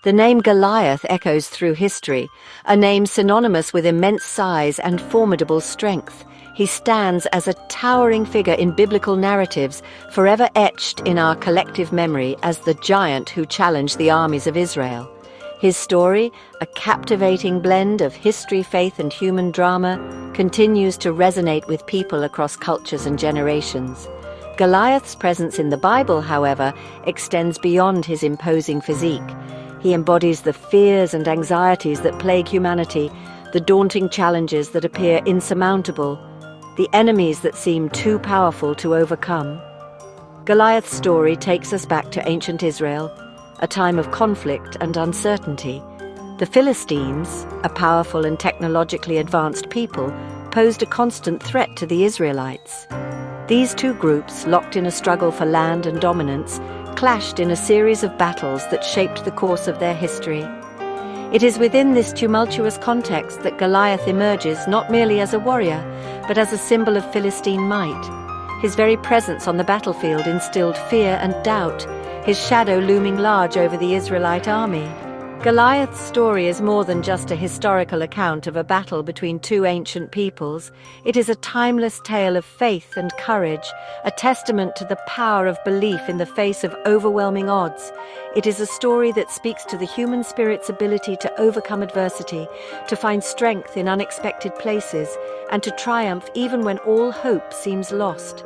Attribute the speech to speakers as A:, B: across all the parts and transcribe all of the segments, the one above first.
A: The name Goliath echoes through history, a name synonymous with immense size and formidable strength. He stands as a towering figure in biblical narratives, forever etched in our collective memory as the giant who challenged the armies of Israel. His story, a captivating blend of history, faith, and human drama, continues to resonate with people across cultures and generations. Goliath's presence in the Bible, however, extends beyond his imposing physique. He embodies the fears and anxieties that plague humanity, the daunting challenges that appear insurmountable, the enemies that seem too powerful to overcome. Goliath's story takes us back to ancient Israel, a time of conflict and uncertainty. The Philistines, a powerful and technologically advanced people, posed a constant threat to the Israelites. These two groups, locked in a struggle for land and dominance, clashed in a series of battles that shaped the course of their history. It is within this tumultuous context that Goliath emerges not merely as a warrior, but as a symbol of Philistine might. His very presence on the battlefield instilled fear and doubt, his shadow looming large over the Israelite army. Goliath's story is more than just a historical account of a battle between two ancient peoples. It is a timeless tale of faith and courage, a testament to the power of belief in the face of overwhelming odds. It is a story that speaks to the human spirit's ability to overcome adversity, to find strength in unexpected places, and to triumph even when all hope seems lost.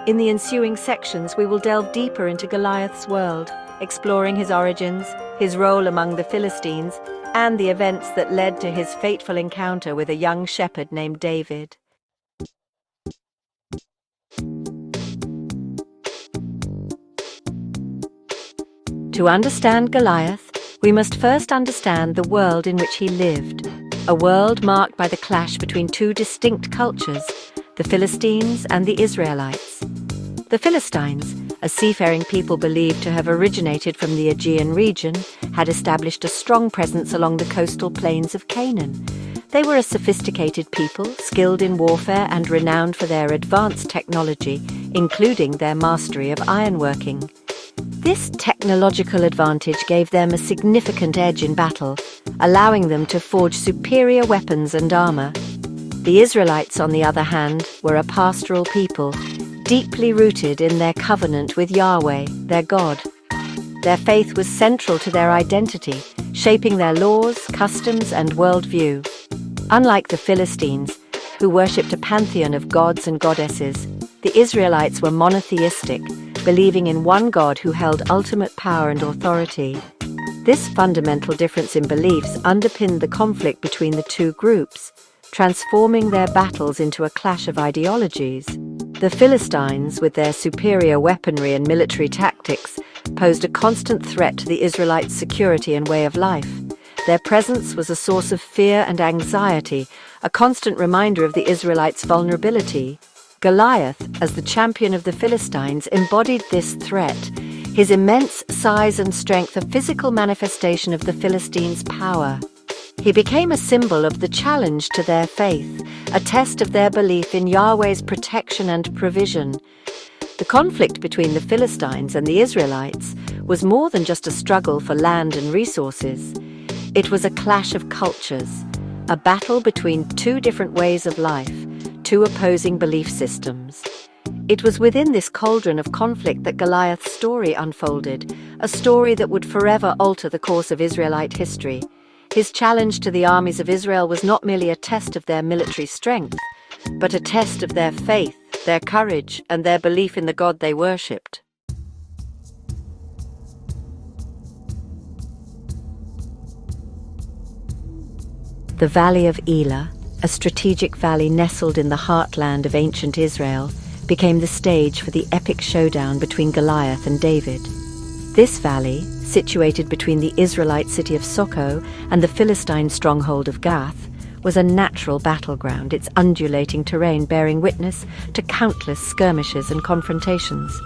A: In the ensuing sections, we will delve deeper into Goliath's world, exploring his origins, his role among the Philistines, and the events that led to his fateful encounter with a young shepherd named David. To understand Goliath, we must first understand the world in which he lived, a world marked by the clash between two distinct cultures, the Philistines and the Israelites. The Philistines, a seafaring people believed to have originated from the Aegean region, had established a strong presence along the coastal plains of Canaan. They were a sophisticated people, skilled in warfare and renowned for their advanced technology, including their mastery of ironworking. This technological advantage gave them a significant edge in battle, allowing them to forge superior weapons and armor. The Israelites, on the other hand, were a pastoral people, deeply rooted in their covenant with Yahweh, their God. Their faith was central to their identity, shaping their laws, customs, and worldview. Unlike the Philistines, who worshipped a pantheon of gods and goddesses, the Israelites were monotheistic, believing in one God who held ultimate power and authority. This fundamental difference in beliefs underpinned the conflict between the two groups, transforming their battles into a clash of ideologies. The Philistines, with their superior weaponry and military tactics, posed a constant threat to the Israelites' security and way of life. Their presence was a source of fear and anxiety, a constant reminder of the Israelites' vulnerability. Goliath, as the champion of the Philistines, embodied this threat, his immense size and strength a physical manifestation of the Philistines' power. He became a symbol of the challenge to their faith, a test of their belief in Yahweh's protection and provision. The conflict between the Philistines and the Israelites was more than just a struggle for land and resources. It was a clash of cultures, a battle between two different ways of life, two opposing belief systems. It was within this cauldron of conflict that Goliath's story unfolded, a story that would forever alter the course of Israelite history. His challenge to the armies of Israel was not merely a test of their military strength, but a test of their faith, their courage, and their belief in the God they worshipped. The Valley of Elah, a strategic valley nestled in the heartland of ancient Israel, became the stage for the epic showdown between Goliath and David. This valley, situated between the Israelite city of Soko and the Philistine stronghold of Gath, was a natural battleground, its undulating terrain bearing witness to countless skirmishes and confrontations.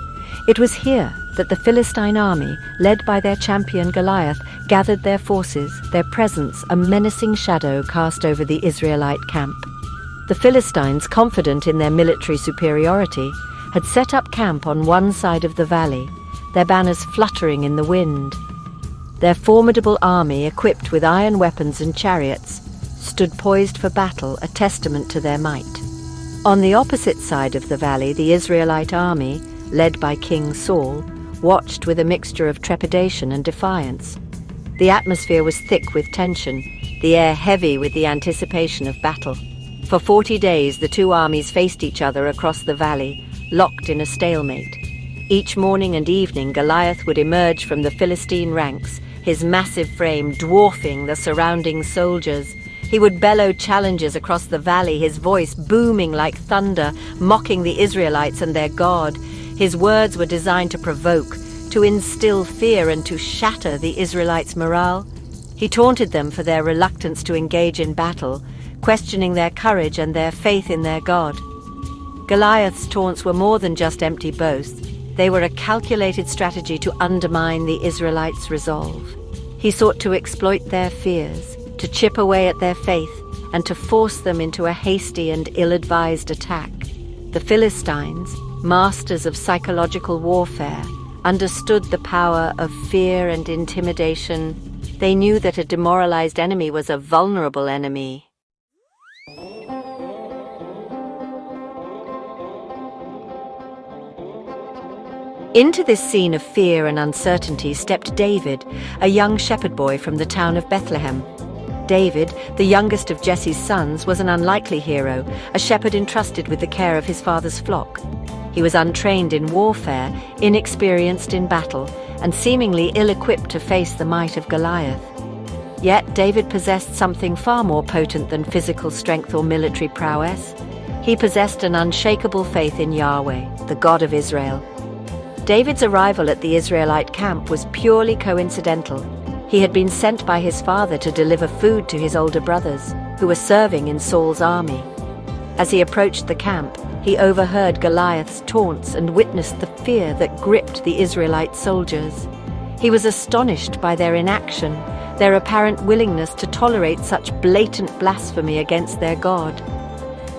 A: It was here that the Philistine army, led by their champion Goliath, gathered their forces, their presence a menacing shadow cast over the Israelite camp. The Philistines, confident in their military superiority, had set up camp on one side of the valley, their banners fluttering in the wind. Their formidable army, equipped with iron weapons and chariots, stood poised for battle, a testament to their might. On the opposite side of the valley, the Israelite army, led by King Saul, watched with a mixture of trepidation and defiance. The atmosphere was thick with tension, the air heavy with the anticipation of battle. For 40 days, the two armies faced each other across the valley, locked in a stalemate. Each morning and evening, Goliath would emerge from the Philistine ranks, his massive frame dwarfing the surrounding soldiers. He would bellow challenges across the valley, his voice booming like thunder, mocking the Israelites and their God. His words were designed to provoke, to instill fear and to shatter the Israelites' morale. He taunted them for their reluctance to engage in battle, questioning their courage and their faith in their God. Goliath's taunts were more than just empty boasts. They were a calculated strategy to undermine the Israelites' resolve. He sought to exploit their fears, to chip away at their faith, and to force them into a hasty and ill-advised attack. The Philistines, masters of psychological warfare, understood the power of fear and intimidation. They knew that a demoralized enemy was a vulnerable enemy. Into this scene of fear and uncertainty stepped David, a young shepherd boy from the town of Bethlehem. David, the youngest of Jesse's sons, was an unlikely hero, a shepherd entrusted with the care of his father's flock. He was untrained in warfare, inexperienced in battle, and seemingly ill-equipped to face the might of Goliath. Yet David possessed something far more potent than physical strength or military prowess. He possessed an unshakable faith in Yahweh, the God of Israel. David's arrival at the Israelite camp was purely coincidental. He had been sent by his father to deliver food to his older brothers, who were serving in Saul's army. As he approached the camp, he overheard Goliath's taunts and witnessed the fear that gripped the Israelite soldiers. He was astonished by their inaction, their apparent willingness to tolerate such blatant blasphemy against their God.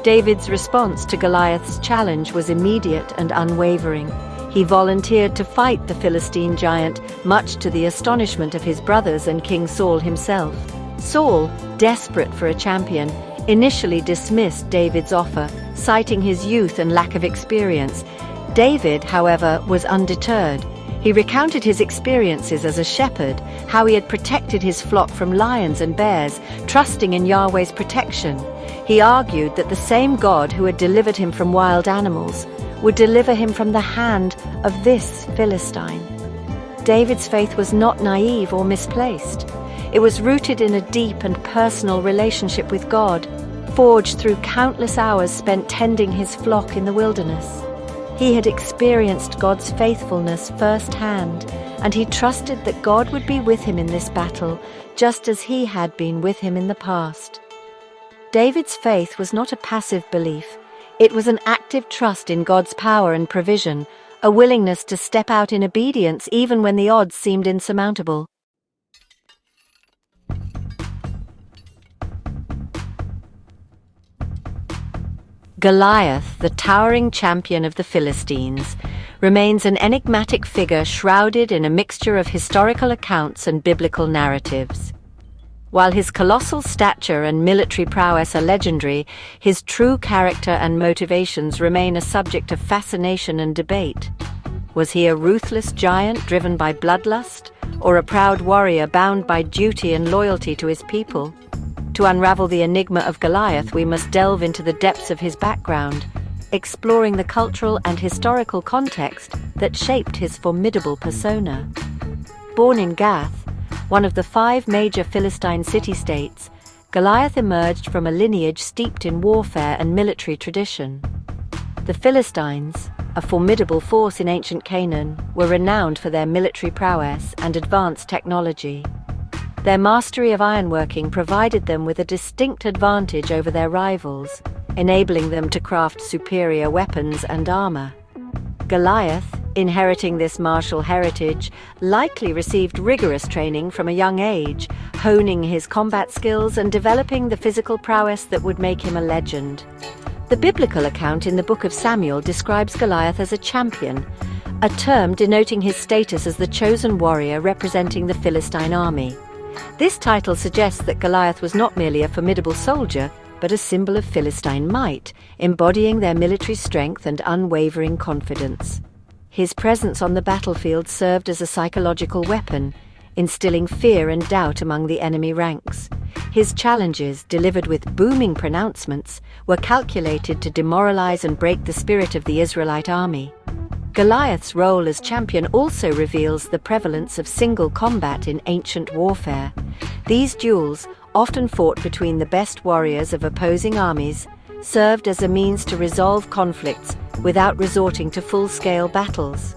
A: David's response to Goliath's challenge was immediate and unwavering. He volunteered to fight the Philistine giant, much to the astonishment of his brothers and King Saul himself. Saul, desperate for a champion, initially dismissed David's offer, citing his youth and lack of experience. David, however, was undeterred. He recounted his experiences as a shepherd, how he had protected his flock from lions and bears, trusting in Yahweh's protection. He argued that the same God who had delivered him from wild animals would deliver him from the hand of this Philistine. David's faith was not naive or misplaced. It was rooted in a deep and personal relationship with God, forged through countless hours spent tending his flock in the wilderness. He had experienced God's faithfulness firsthand, and he trusted that God would be with him in this battle, just as he had been with him in the past. David's faith was not a passive belief. It was an active trust in God's power and provision, a willingness to step out in obedience even when the odds seemed insurmountable. Goliath, the towering champion of the Philistines, remains an enigmatic figure shrouded in a mixture of historical accounts and biblical narratives. While his colossal stature and military prowess are legendary, his true character and motivations remain a subject of fascination and debate. Was he a ruthless giant driven by bloodlust, or a proud warrior bound by duty and loyalty to his people? To unravel the enigma of Goliath, we must delve into the depths of his background, exploring the cultural and historical context that shaped his formidable persona. Born in Gath, one of the 5 major Philistine city-states, Goliath emerged from a lineage steeped in warfare and military tradition. The Philistines, a formidable force in ancient Canaan, were renowned for their military prowess and advanced technology. Their mastery of ironworking provided them with a distinct advantage over their rivals, enabling them to craft superior weapons and armor. Goliath, inheriting this martial heritage, likely received rigorous training from a young age, honing his combat skills and developing the physical prowess that would make him a legend. The biblical account in the book of Samuel describes Goliath as a champion, a term denoting his status as the chosen warrior representing the Philistine army. This title suggests that Goliath was not merely a formidable soldier, but a symbol of Philistine might, embodying their military strength and unwavering confidence. His presence on the battlefield served as a psychological weapon, instilling fear and doubt among the enemy ranks. His challenges, delivered with booming pronouncements, were calculated to demoralize and break the spirit of the Israelite army. Goliath's role as champion also reveals the prevalence of single combat in ancient warfare. These duels, often fought between the best warriors of opposing armies, served as a means to resolve conflicts without resorting to full-scale battles.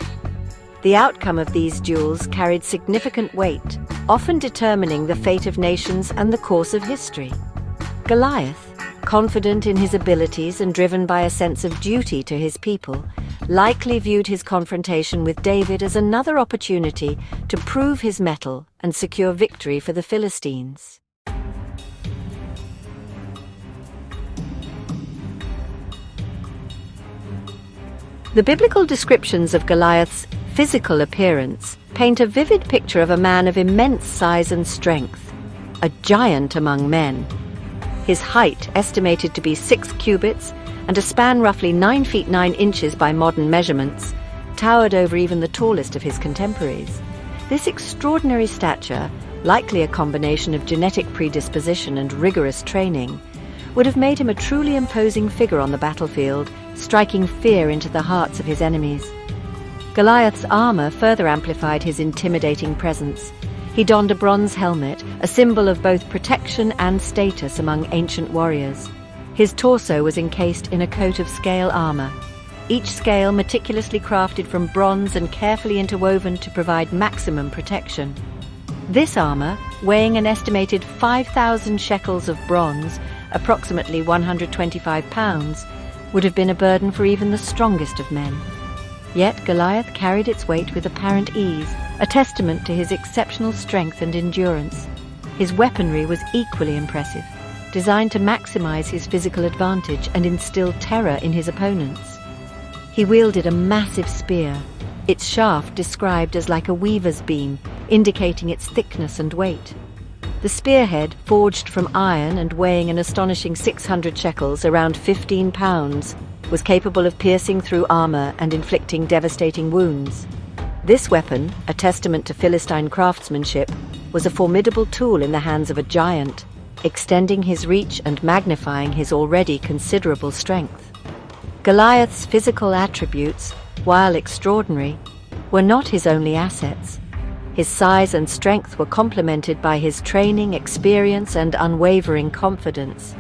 A: The outcome of these duels carried significant weight, often determining the fate of nations and the course of history. Goliath, confident in his abilities and driven by a sense of duty to his people, likely viewed his confrontation with David as another opportunity to prove his mettle and secure victory for the Philistines. The biblical descriptions of Goliath's physical appearance paint a vivid picture of a man of immense size and strength, a giant among men. His height, estimated to be 6 cubits and a span roughly 9 feet 9 inches by modern measurements, towered over even the tallest of his contemporaries. This extraordinary stature, likely a combination of genetic predisposition and rigorous training, would have made him a truly imposing figure on the battlefield, striking fear into the hearts of his enemies. Goliath's armor further amplified his intimidating presence. He donned a bronze helmet, a symbol of both protection and status among ancient warriors. His torso was encased in a coat of scale armor, each scale meticulously crafted from bronze and carefully interwoven to provide maximum protection. This armor, weighing an estimated 5,000 shekels of bronze, approximately 125 pounds, would have been a burden for even the strongest of men. Yet Goliath carried its weight with apparent ease, a testament to his exceptional strength and endurance. His weaponry was equally impressive, designed to maximize his physical advantage and instill terror in his opponents. He wielded a massive spear, its shaft described as like a weaver's beam, indicating its thickness and weight. The spearhead, forged from iron and weighing an astonishing 600 shekels, around 15 pounds, was capable of piercing through armor and inflicting devastating wounds. This weapon, a testament to Philistine craftsmanship, was a formidable tool in the hands of a giant, extending his reach and magnifying his already considerable strength. Goliath's physical attributes, while extraordinary, were not his only assets. His size and strength were complemented by his training, experience, and unwavering confidence.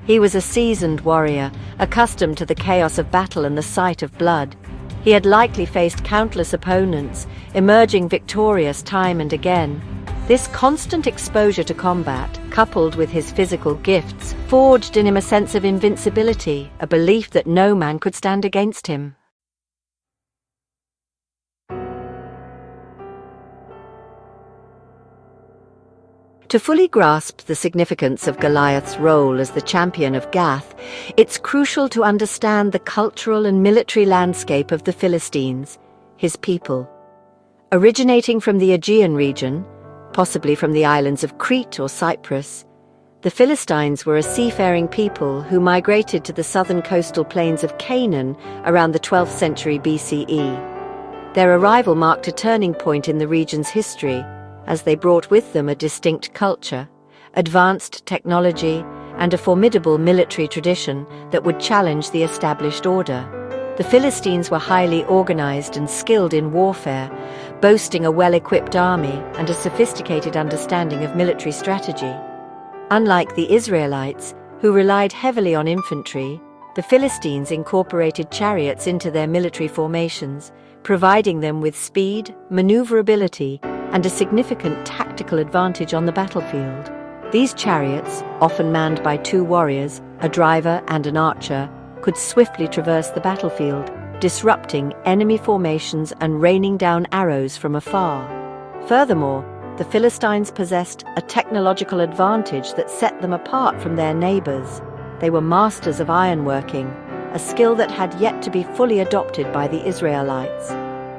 A: He was a seasoned warrior, accustomed to the chaos of battle and the sight of blood. He had likely faced countless opponents, emerging victorious time and again. This constant exposure to combat, coupled with his physical gifts, forged in him a sense of invincibility, a belief that no man could stand against him. To fully grasp the significance of Goliath's role as the champion of Gath, it's crucial to understand the cultural and military landscape of the Philistines, his people. Originating from the Aegean region, possibly from the islands of Crete or Cyprus, the Philistines were a seafaring people who migrated to the southern coastal plains of Canaan around the 12th century BCE. Their arrival marked a turning point in the region's history, as they brought with them a distinct culture, advanced technology, and a formidable military tradition that would challenge the established order. The Philistines were highly organized and skilled in warfare, boasting a well-equipped army and a sophisticated understanding of military strategy. Unlike the Israelites, who relied heavily on infantry, the Philistines incorporated chariots into their military formations, providing them with speed, maneuverability, and a significant tactical advantage on the battlefield. These chariots, often manned by 2 warriors, a driver and an archer, could swiftly traverse the battlefield, disrupting enemy formations and raining down arrows from afar. Furthermore, the Philistines possessed a technological advantage that set them apart from their neighbors. They were masters of ironworking, a skill that had yet to be fully adopted by the Israelites.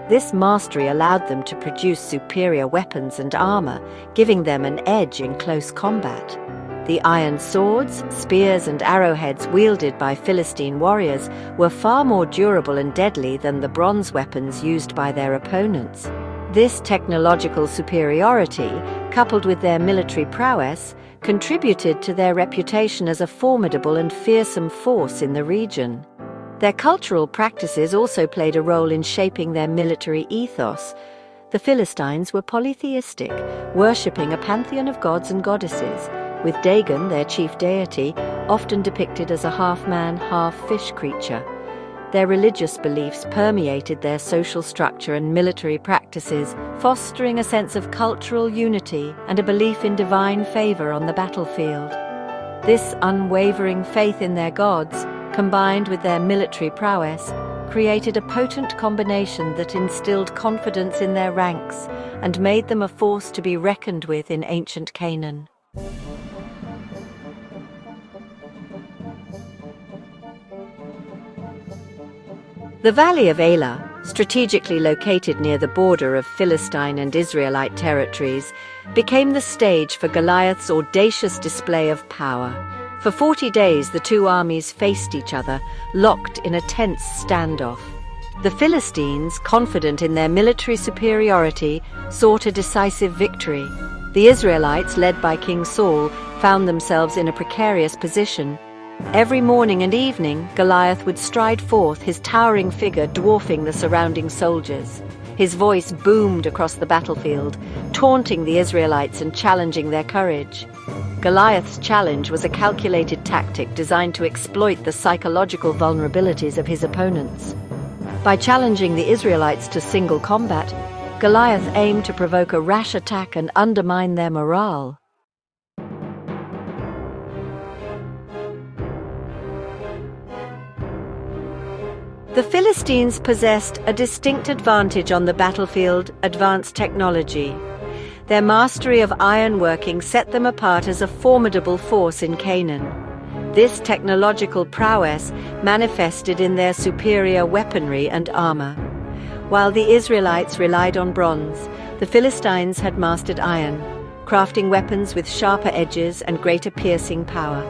A: This mastery allowed them to produce superior weapons and armor, giving them an edge in close combat. The iron swords, spears, and arrowheads wielded by Philistine warriors were far more durable and deadly than the bronze weapons used by their opponents. This technological superiority, coupled with their military prowess, contributed to their reputation as a formidable and fearsome force in the region. Their cultural practices also played a role in shaping their military ethos. The Philistines were polytheistic, worshipping a pantheon of gods and goddesses, with Dagon, their chief deity, often depicted as a half-man, half-fish creature. Their religious beliefs permeated their social structure and military practices, fostering a sense of cultural unity and a belief in divine favor on the battlefield. This unwavering faith in their gods, combined with their military prowess, created a potent combination that instilled confidence in their ranks and made them a force to be reckoned with in ancient Canaan. The Valley of Elah, strategically located near the border of Philistine and Israelite territories, became the stage for Goliath's audacious display of power. For 40 days, the two armies faced each other, locked in a tense standoff. The Philistines, confident in their military superiority, sought a decisive victory. The Israelites, led by King Saul, found themselves in a precarious position. Every morning and evening, Goliath would stride forth, his towering figure dwarfing the surrounding soldiers. His voice boomed across the battlefield, taunting the Israelites and challenging their courage. Goliath's challenge was a calculated tactic designed to exploit the psychological vulnerabilities of his opponents. By challenging the Israelites to single combat, Goliath aimed to provoke a rash attack and undermine their morale. The Philistines possessed a distinct advantage on the battlefield: advanced technology. Their mastery of ironworking set them apart as a formidable force in Canaan. This technological prowess manifested in their superior weaponry and armor. While the Israelites relied on bronze, the Philistines had mastered iron, crafting weapons with sharper edges and greater piercing power.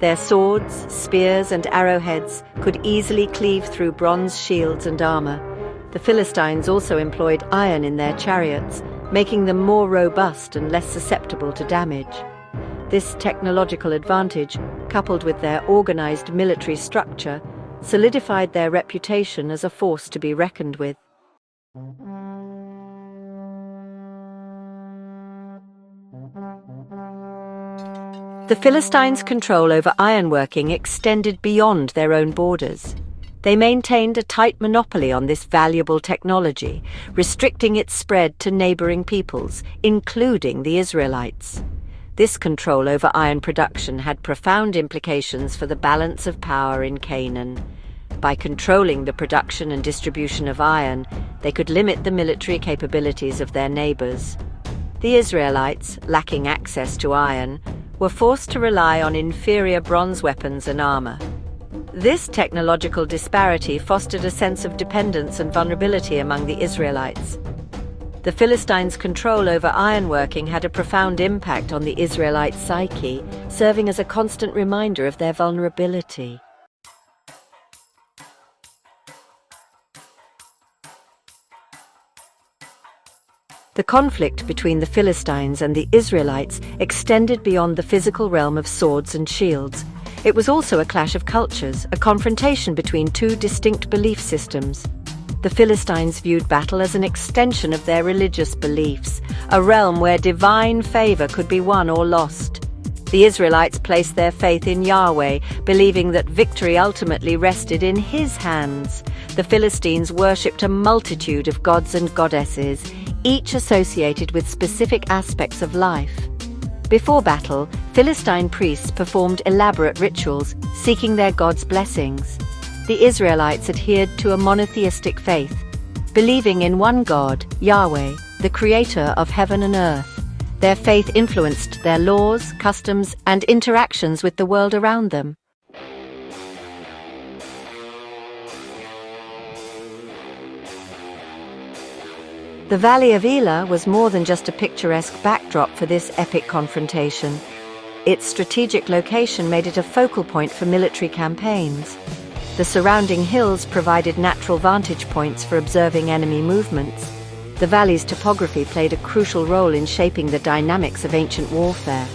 A: Their swords, spears, and arrowheads could easily cleave through bronze shields and armor. The Philistines also employed iron in their chariots, making them more robust and less susceptible to damage. This technological advantage, coupled with their organized military structure, solidified their reputation as a force to be reckoned with. The Philistines' control over ironworking extended beyond their own borders. They maintained a tight monopoly on this valuable technology, restricting its spread to neighboring peoples, including the Israelites. This control over iron production had profound implications for the balance of power in Canaan. By controlling the production and distribution of iron, they could limit the military capabilities of their neighbors. The Israelites, lacking access to iron, were forced to rely on inferior bronze weapons and armor. This technological disparity fostered a sense of dependence and vulnerability among the Israelites. The Philistines' control over ironworking had a profound impact on the Israelite psyche, serving as a constant reminder of their vulnerability. The conflict between the Philistines and the Israelites extended beyond the physical realm of swords and shields. It was also a clash of cultures, a confrontation between two distinct belief systems. The Philistines viewed battle as an extension of their religious beliefs, a realm where divine favor could be won or lost. The Israelites placed their faith in Yahweh, believing that victory ultimately rested in His hands. The Philistines worshipped a multitude of gods and goddesses, each associated with specific aspects of life. Before battle, Philistine priests performed elaborate rituals, seeking their gods' blessings. The Israelites adhered to a monotheistic faith, believing in one God, Yahweh, the creator of heaven and earth. Their faith influenced their laws, customs, and interactions with the world around them. The Valley of Elah was more than just a picturesque backdrop for this epic confrontation. Its strategic location made it a focal point for military campaigns. The surrounding hills provided natural vantage points for observing enemy movements. The valley's topography played a crucial role in shaping the dynamics of ancient warfare.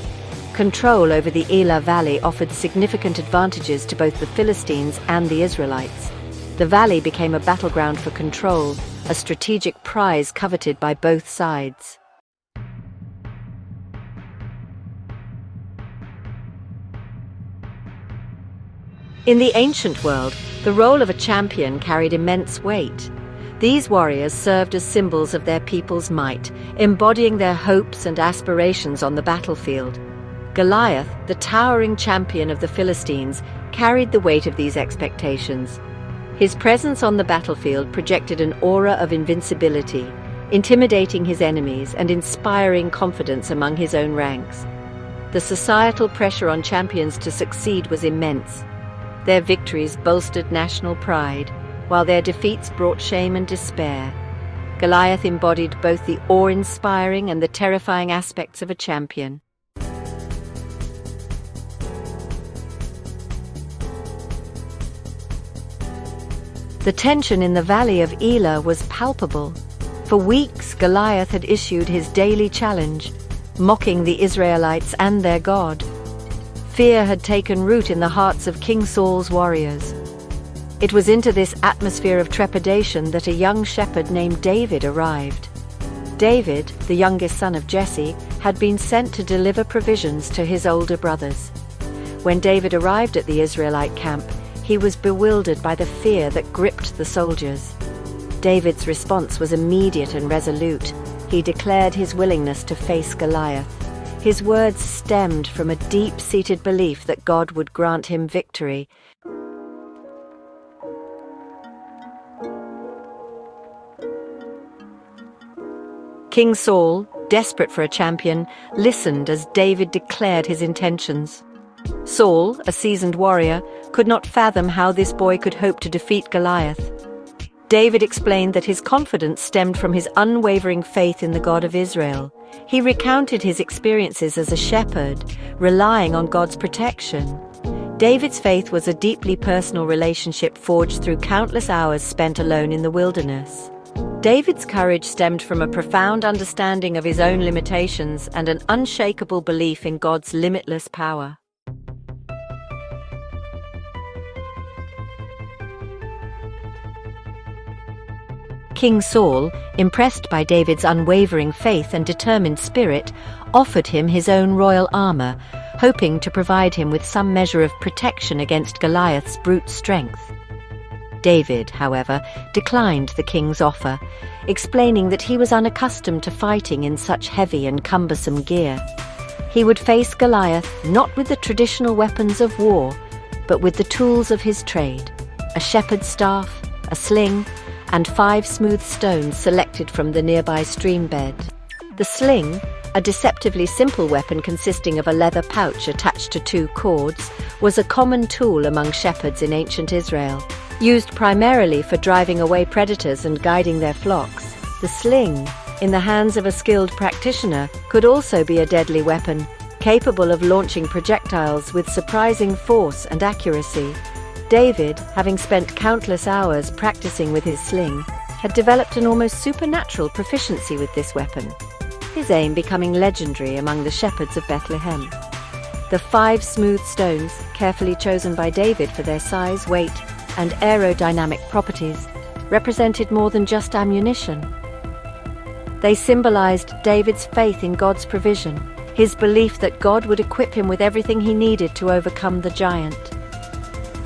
A: Control over the Elah Valley offered significant advantages to both the Philistines and the Israelites. The valley became a battleground for control, a strategic prize coveted by both sides. In the ancient world, the role of a champion carried immense weight. These warriors served as symbols of their people's might, embodying their hopes and aspirations on the battlefield. Goliath, the towering champion of the Philistines, carried the weight of these expectations. His presence on the battlefield projected an aura of invincibility, intimidating his enemies and inspiring confidence among his own ranks. The societal pressure on champions to succeed was immense. Their victories bolstered national pride, while their defeats brought shame and despair. Goliath embodied both the awe-inspiring and the terrifying aspects of a champion. The tension in the Valley of Elah was palpable. For weeks, Goliath had issued his daily challenge, mocking the Israelites and their God. Fear had taken root in the hearts of King Saul's warriors. It was into this atmosphere of trepidation that a young shepherd named David arrived. David, the youngest son of Jesse, had been sent to deliver provisions to his older brothers. When David arrived at the Israelite camp, he was bewildered by the fear that gripped the soldiers. David's response was immediate and resolute. He declared his willingness to face Goliath. His words stemmed from a deep-seated belief that God would grant him victory. King Saul, desperate for a champion, listened as David declared his intentions. Saul, a seasoned warrior, could not fathom how this boy could hope to defeat Goliath. David explained that his confidence stemmed from his unwavering faith in the God of Israel. He recounted his experiences as a shepherd, relying on God's protection. David's faith was a deeply personal relationship forged through countless hours spent alone in the wilderness. David's courage stemmed from a profound understanding of his own limitations and an unshakable belief in God's limitless power. King Saul, impressed by David's unwavering faith and determined spirit, offered him his own royal armor, hoping to provide him with some measure of protection against Goliath's brute strength. David, however, declined the king's offer, explaining that he was unaccustomed to fighting in such heavy and cumbersome gear. He would face Goliath not with the traditional weapons of war, but with the tools of his trade: a shepherd's staff, a sling, and 5 smooth stones selected from the nearby stream bed. The sling, a deceptively simple weapon consisting of a leather pouch attached to 2 cords, was a common tool among shepherds in ancient Israel. Used primarily for driving away predators and guiding their flocks, the sling, in the hands of a skilled practitioner, could also be a deadly weapon, capable of launching projectiles with surprising force and accuracy. David, having spent countless hours practicing with his sling, had developed an almost supernatural proficiency with this weapon, his aim becoming legendary among the shepherds of Bethlehem. The 5 smooth stones, carefully chosen by David for their size, weight, and aerodynamic properties, represented more than just ammunition. They symbolized David's faith in God's provision, his belief that God would equip him with everything he needed to overcome the giant.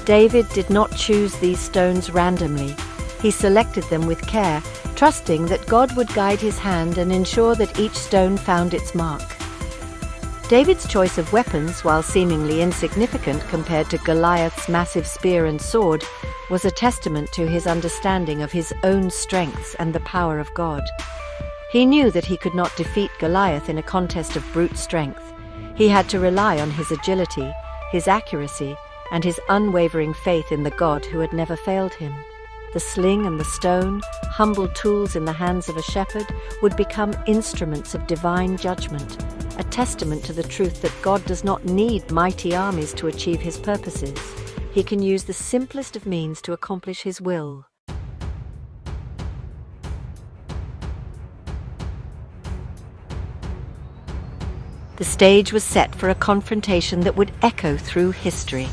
A: David did not choose these stones randomly. He selected them with care, trusting that God would guide his hand and ensure that each stone found its mark. David's choice of weapons, while seemingly insignificant compared to Goliath's massive spear and sword, was a testament to his understanding of his own strengths and the power of God. He knew that he could not defeat Goliath in a contest of brute strength. He had to rely on his agility, his accuracy, and his unwavering faith in the God who had never failed him. the sling and the stone, humble tools in the hands of a shepherd, would become instruments of divine judgment, a testament to the truth that God does not need mighty armies to achieve his purposes. He can use the simplest of means to accomplish his will. The stage was set for a confrontation that would echo through history.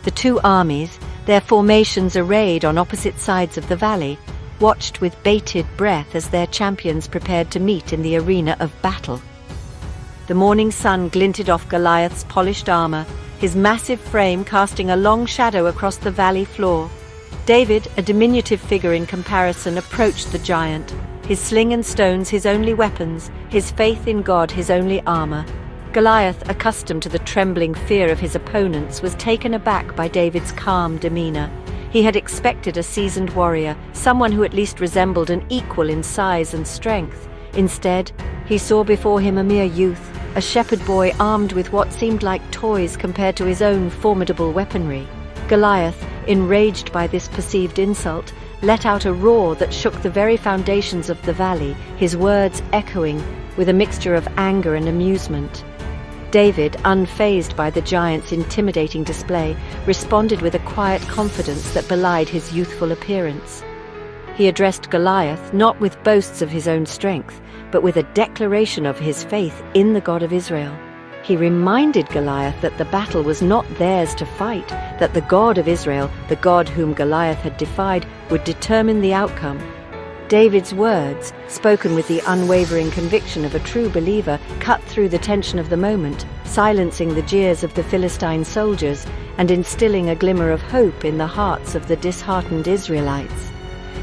A: The two armies, their formations arrayed on opposite sides of the valley, watched with bated breath as their champions prepared to meet in the arena of battle. The morning sun glinted off Goliath's polished armor, his massive frame casting a long shadow across the valley floor. David, a diminutive figure in comparison, approached the giant, his sling and stones his only weapons, his faith in God his only armor. Goliath, accustomed to the trembling fear of his opponents, was taken aback by David's calm demeanor. He had expected a seasoned warrior, someone who at least resembled an equal in size and strength. Instead, he saw before him a mere youth, a shepherd boy armed with what seemed like toys compared to his own formidable weaponry. Goliath, enraged by this perceived insult, let out a roar that shook the very foundations of the valley, his words echoing with a mixture of anger and amusement. David, unfazed by the giant's intimidating display, responded with a quiet confidence that belied his youthful appearance. He addressed Goliath not with boasts of his own strength, but with a declaration of his faith in the God of Israel. He reminded Goliath that the battle was not theirs to fight, that the God of Israel, the God whom Goliath had defied, would determine the outcome. David's words, spoken with the unwavering conviction of a true believer, cut through the tension of the moment, silencing the jeers of the Philistine soldiers and instilling a glimmer of hope in the hearts of the disheartened Israelites.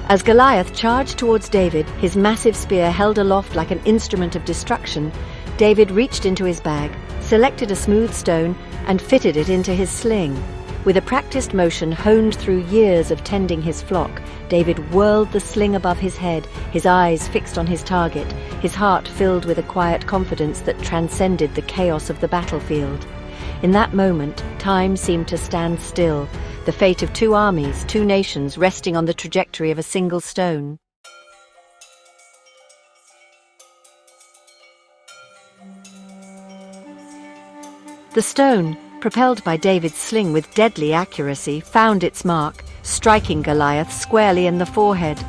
A: As Goliath charged towards David, his massive spear held aloft like an instrument of destruction, David reached into his bag, selected a smooth stone, and fitted it into his sling. With a practiced motion honed through years of tending his flock, David whirled the sling above his head, his eyes fixed on his target, his heart filled with a quiet confidence that transcended the chaos of the battlefield. In that moment, time seemed to stand still, the fate of two armies, two nations, resting on the trajectory of a single stone. The stone, propelled by David's sling with deadly accuracy, found its mark, striking Goliath squarely in the forehead.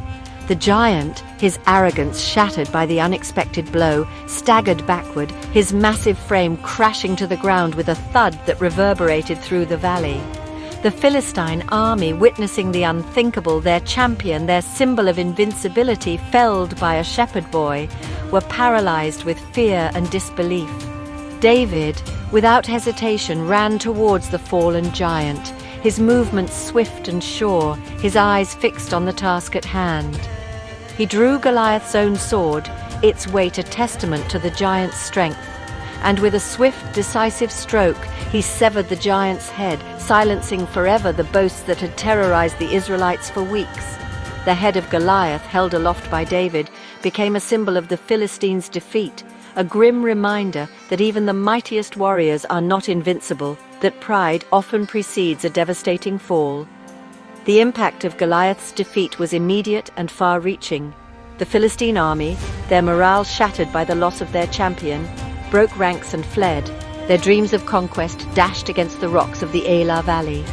A: The giant, his arrogance shattered by the unexpected blow, staggered backward, his massive frame crashing to the ground with a thud that reverberated through the valley. The Philistine army, witnessing the unthinkable, their champion, their symbol of invincibility, felled by a shepherd boy, were paralyzed with fear and disbelief. David, without hesitation, ran towards the fallen giant, his movements swift and sure, his eyes fixed on the task at hand. He drew Goliath's own sword, its weight a testament to the giant's strength, and with a swift, decisive stroke, he severed the giant's head, silencing forever the boasts that had terrorized the Israelites for weeks. The head of Goliath, held aloft by David, became a symbol of the Philistines' defeat, a grim reminder that even the mightiest warriors are not invincible, that pride often precedes a devastating fall. The impact of Goliath's defeat was immediate and far-reaching. The Philistine army, their morale shattered by the loss of their champion, broke ranks and fled, their dreams of conquest dashed against the rocks of the Elah valley.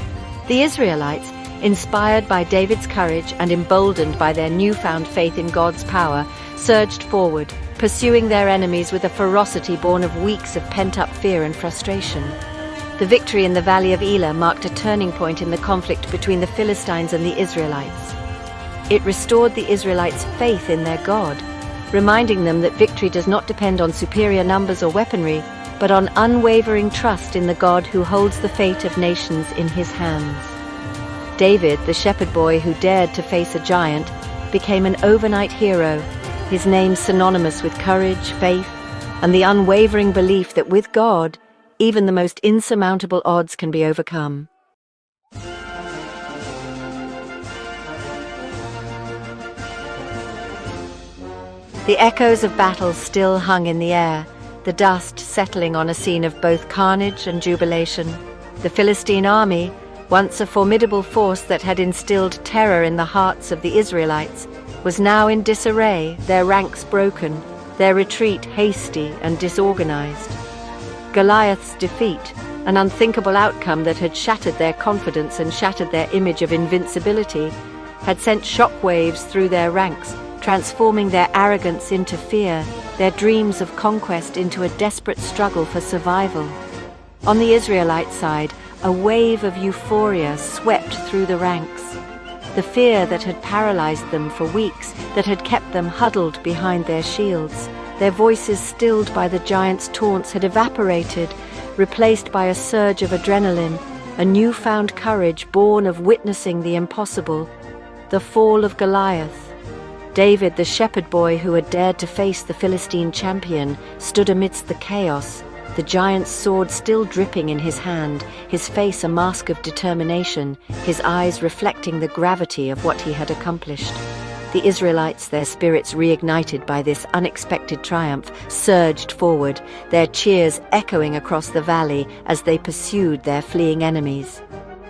A: The Israelites, inspired by David's courage and emboldened by their newfound faith in God's power, surged forward, pursuing their enemies with a ferocity born of weeks of pent-up fear and frustration. The victory in the Valley of Elah marked a turning point in the conflict between the Philistines and the Israelites. It restored the Israelites' faith in their God, reminding them that victory does not depend on superior numbers or weaponry, but on unwavering trust in the God who holds the fate of nations in his hands. David, the shepherd boy who dared to face a giant, became an overnight hero, his name synonymous with courage, faith, and the unwavering belief that with God, even the most insurmountable odds can be overcome. The echoes of battle still hung in the air, the dust settling on a scene of both carnage and jubilation. The Philistine army, once a formidable force that had instilled terror in the hearts of the Israelites, was now in disarray, their ranks broken, their retreat hasty and disorganized. Goliath's defeat, an unthinkable outcome that had shattered their confidence and shattered their image of invincibility, had sent shockwaves through their ranks, transforming their arrogance into fear, their dreams of conquest into a desperate struggle for survival. On the Israelite side, a wave of euphoria swept through the ranks. The fear that had paralyzed them for weeks, that had kept them huddled behind their shields, their voices stilled by the giants' taunts, had evaporated, replaced by a surge of adrenaline, a newfound courage born of witnessing the impossible, the fall of Goliath. David, the shepherd boy who had dared to face the Philistine champion, stood amidst the chaos, the giant's sword still dripping in his hand, his face a mask of determination, his eyes reflecting the gravity of what he had accomplished. The Israelites, their spirits reignited by this unexpected triumph, surged forward, their cheers echoing across the valley as they pursued their fleeing enemies.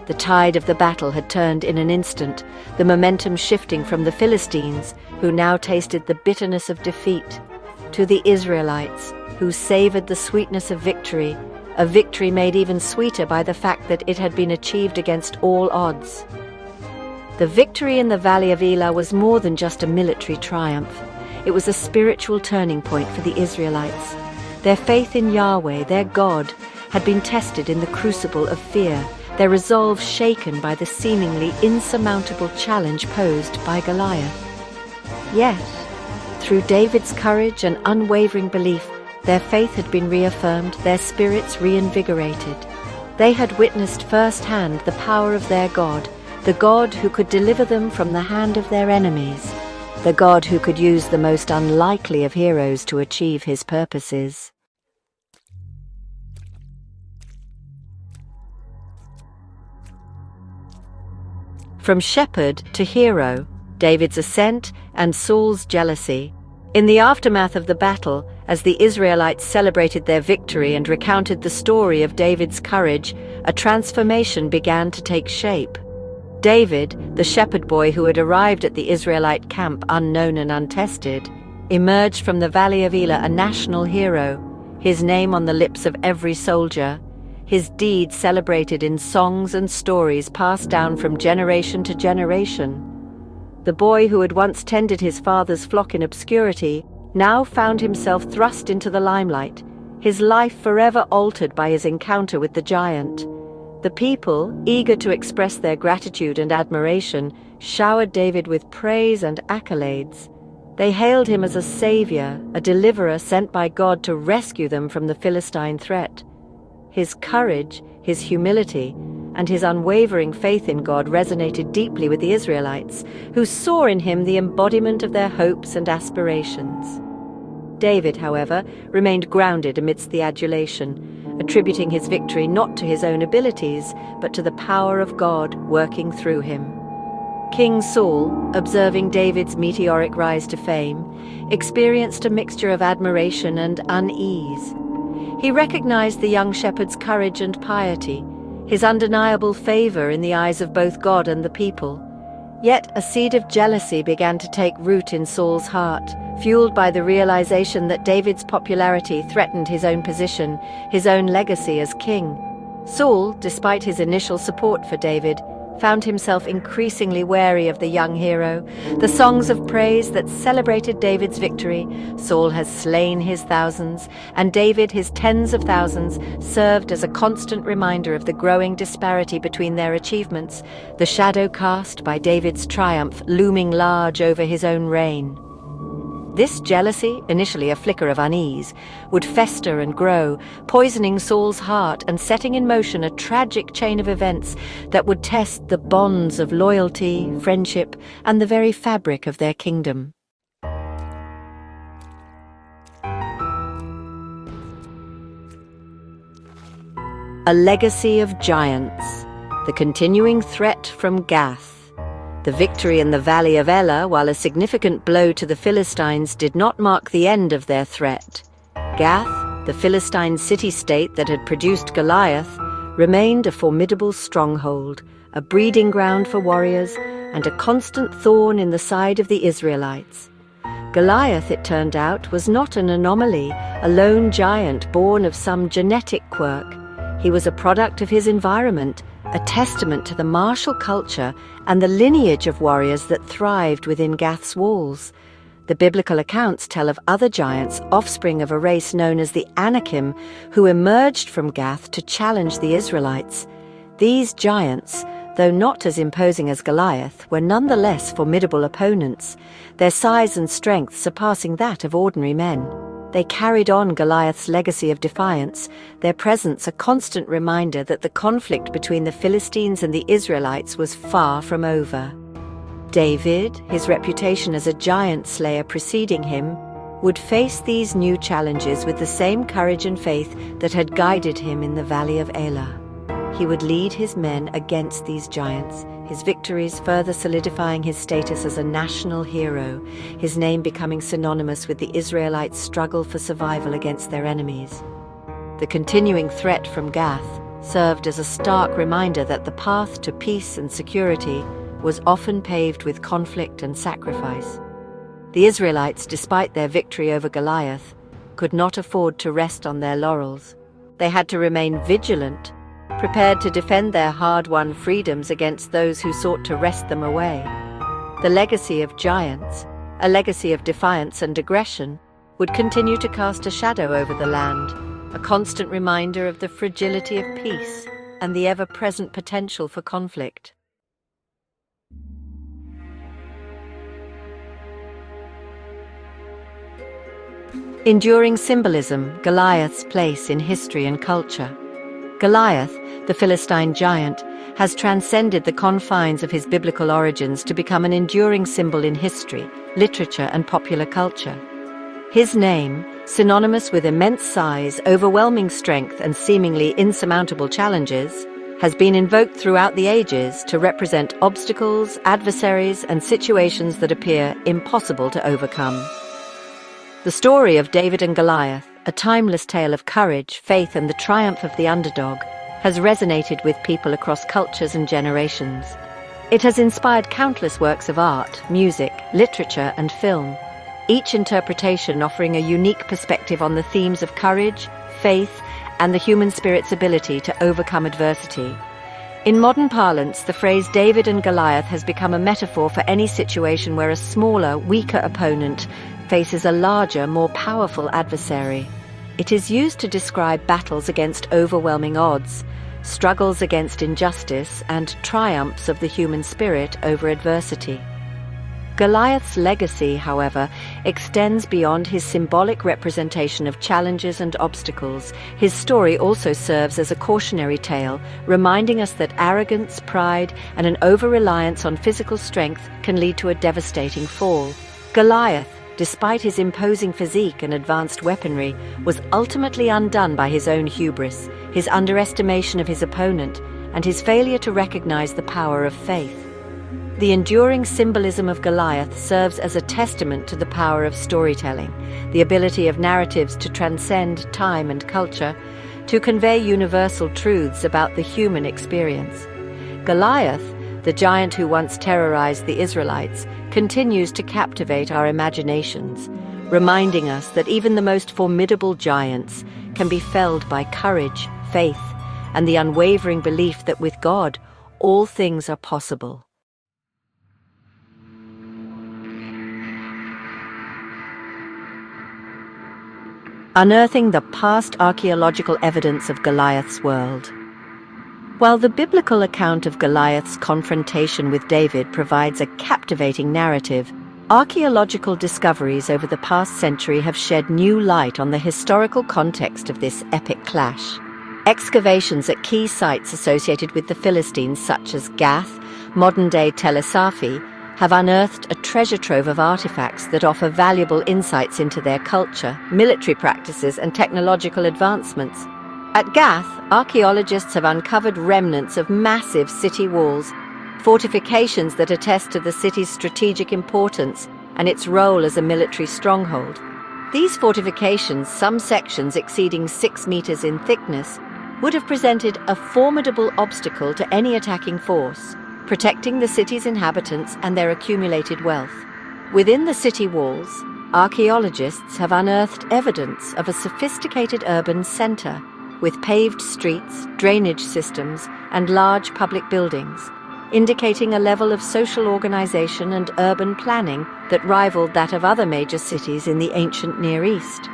A: The tide of the battle had turned in an instant, the momentum shifting from the Philistines, who now tasted the bitterness of defeat, to the Israelites, who savored the sweetness of victory, a victory made even sweeter by the fact that it had been achieved against all odds. The victory in the Valley of Elah was more than just a military triumph. It was a spiritual turning point for the Israelites. Their faith in Yahweh, their God, had been tested in the crucible of fear, their resolve shaken by the seemingly insurmountable challenge posed by Goliath. Yet, through David's courage and unwavering belief, their faith had been reaffirmed, their spirits reinvigorated. They had witnessed firsthand the power of their God, the God who could deliver them from the hand of their enemies, the God who could use the most unlikely of heroes to achieve his purposes. From shepherd to hero, David's ascent and Saul's jealousy. In the aftermath of the battle, as the Israelites celebrated their victory and recounted the story of David's courage, a transformation began to take shape. David, the shepherd boy who had arrived at the Israelite camp unknown and untested, emerged from the Valley of Elah a national hero, his name on the lips of every soldier, his deeds celebrated in songs and stories passed down from generation to generation. The boy who had once tended his father's flock in obscurity now found himself thrust into the limelight, his life forever altered by his encounter with the giant. The people, eager to express their gratitude and admiration, showered David with praise and accolades. They hailed him as a savior, a deliverer sent by God to rescue them from the Philistine threat. His courage, his humility, and his unwavering faith in God resonated deeply with the Israelites, who saw in him the embodiment of their hopes and aspirations. David, however, remained grounded amidst the adulation, attributing his victory not to his own abilities, but to the power of God working through him. King Saul, observing David's meteoric rise to fame, experienced a mixture of admiration and unease. He recognized the young shepherd's courage and piety, his undeniable favor in the eyes of both God and the people. Yet a seed of jealousy began to take root in Saul's heart, fueled by the realization that David's popularity threatened his own position, his own legacy as king. Saul, despite his initial support for David, found himself increasingly wary of the young hero. The songs of praise that celebrated David's victory, Saul has slain his thousands, and David his tens of thousands, served as a constant reminder of the growing disparity between their achievements, the shadow cast by David's triumph looming large over his own reign. This jealousy, initially a flicker of unease, would fester and grow, poisoning Saul's heart and setting in motion a tragic chain of events that would test the bonds of loyalty, friendship, and the very fabric of their kingdom. A legacy of giants, the continuing threat from Gath. The victory in the Valley of Elah, while a significant blow to the Philistines, did not mark the end of their threat. Gath, the Philistine city-state that had produced Goliath, remained a formidable stronghold, a breeding ground for warriors, and a constant thorn in the side of the Israelites. Goliath, it turned out, was not an anomaly, a lone giant born of some genetic quirk. He was a product of his environment, a testament to the martial culture and the lineage of warriors that thrived within Gath's walls. The biblical accounts tell of other giants, offspring of a race known as the Anakim, who emerged from Gath to challenge the Israelites. These giants, though not as imposing as Goliath, were nonetheless formidable opponents, their size and strength surpassing that of ordinary men. They carried on Goliath's legacy of defiance, their presence a constant reminder that the conflict between the Philistines and the Israelites was far from over. David, his reputation as a giant slayer preceding him, would face these new challenges with the same courage and faith that had guided him in the Valley of Elah. He would lead his men against these giants, his victories further solidifying his status as a national hero, his name becoming synonymous with the Israelites' struggle for survival against their enemies. The continuing threat from Gath served as a stark reminder that the path to peace and security was often paved with conflict and sacrifice. The Israelites, despite their victory over Goliath, could not afford to rest on their laurels. They had to remain vigilant, prepared to defend their hard-won freedoms against those who sought to wrest them away. The legacy of giants, a legacy of defiance and aggression, would continue to cast a shadow over the land, a constant reminder of the fragility of peace and the ever-present potential for conflict. Enduring symbolism, Goliath's place in history and culture. Goliath, the Philistine giant, has transcended the confines of his biblical origins to become an enduring symbol in history, literature, and popular culture. His name, synonymous with immense size, overwhelming strength, and seemingly insurmountable challenges, has been invoked throughout the ages to represent obstacles, adversaries, and situations that appear impossible to overcome. The story of David and Goliath, a timeless tale of courage, faith, and the triumph of the underdog, has resonated with people across cultures and generations. It has inspired countless works of art, music, literature, and film, each interpretation offering a unique perspective on the themes of courage, faith, and the human spirit's ability to overcome adversity. In modern parlance, the phrase David and Goliath has become a metaphor for any situation where a smaller, weaker opponent faces a larger, more powerful adversary. It is used to describe battles against overwhelming odds, struggles against injustice, and triumphs of the human spirit over adversity. Goliath's legacy, however, extends beyond his symbolic representation of challenges and obstacles. His story also serves as a cautionary tale, reminding us that arrogance, pride, and an over-reliance on physical strength can lead to a devastating fall. Goliath, despite his imposing physique and advanced weaponry, was ultimately undone by his own hubris, his underestimation of his opponent, and his failure to recognize the power of faith. The enduring symbolism of Goliath serves as a testament to the power of storytelling, the ability of narratives to transcend time and culture, to convey universal truths about the human experience. Goliath, the giant who once terrorized the Israelites, continues to captivate our imaginations, reminding us that even the most formidable giants can be felled by courage, faith, and the unwavering belief that with God, all things are possible. Unearthing the past archaeological evidence of Goliath's world. While the biblical account of Goliath's confrontation with David provides a captivating narrative, archaeological discoveries over the past century have shed new light on the historical context of this epic clash. Excavations at key sites associated with the Philistines, such as Gath, modern-day Tel Asafi, have unearthed a treasure trove of artifacts that offer valuable insights into their culture, military practices, and technological advancements. At Gath, archaeologists have uncovered remnants of massive city walls, fortifications that attest to the city's strategic importance and its role as a military stronghold. These fortifications, some sections exceeding 6 meters in thickness, would have presented a formidable obstacle to any attacking force, protecting the city's inhabitants and their accumulated wealth. Within the city walls, archaeologists have unearthed evidence of a sophisticated urban centre with paved streets, drainage systems, and large public buildings, indicating a level of social organisation and urban planning that rivaled that of other major cities in the ancient Near East.